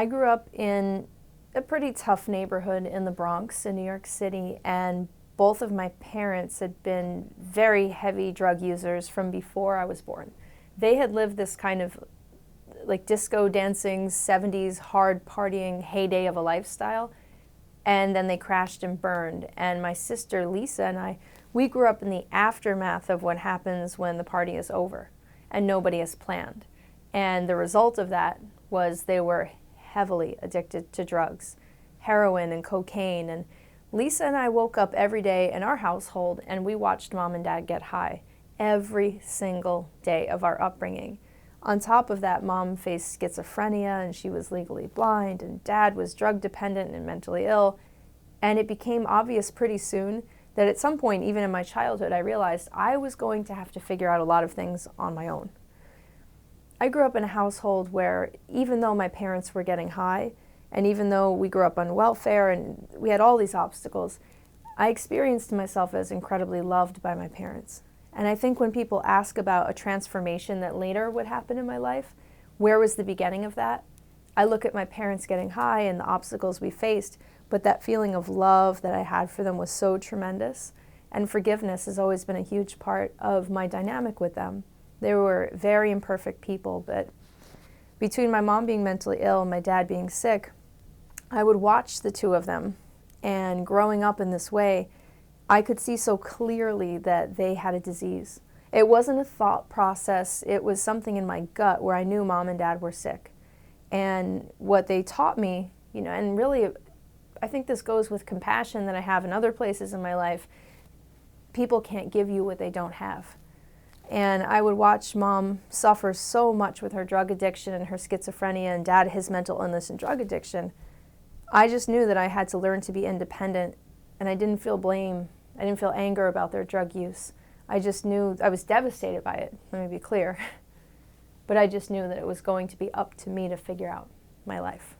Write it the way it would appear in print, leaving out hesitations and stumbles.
I grew up in a pretty tough neighborhood in the Bronx in New York City, and both of my parents had been very heavy drug users from before I was born. They had lived this kind of like disco dancing, 70s hard partying heyday of a lifestyle, and then they crashed and burned. And my sister Lisa and I, we grew up in the aftermath of what happens when the party is over and nobody has planned. And the result of that was they were heavily addicted to drugs, heroin and cocaine. And Lisa and I woke up every day in our household and we watched mom and dad get high every single day of our upbringing. On top of that, mom faced schizophrenia and she was legally blind, and dad was drug dependent and mentally ill. And it became obvious pretty soon that at some point, even in my childhood, I realized I was going to have to figure out a lot of things on my own. I grew up in a household where even though my parents were getting high, and even though we grew up on welfare and we had all these obstacles, I experienced myself as incredibly loved by my parents. And I think when people ask about a transformation that later would happen in my life, where was the beginning of that? I look at my parents getting high and the obstacles we faced, but that feeling of love that I had for them was so tremendous. And forgiveness has always been a huge part of my dynamic with them. They were very imperfect people, but between my mom being mentally ill and my dad being sick, I would watch the two of them. And growing up in this way, I could see so clearly that they had a disease. It wasn't a thought process, it was something in my gut where I knew mom and dad were sick. And what they taught me, and really, I think this goes with compassion that I have in other places in my life, people can't give you what they don't have. And I would watch mom suffer so much with her drug addiction and her schizophrenia, and dad his mental illness and drug addiction. I just knew that I had to learn to be independent, and I didn't feel blame. I didn't feel anger about their drug use. I just knew I was devastated by it, let me be clear. But I just knew that it was going to be up to me to figure out my life.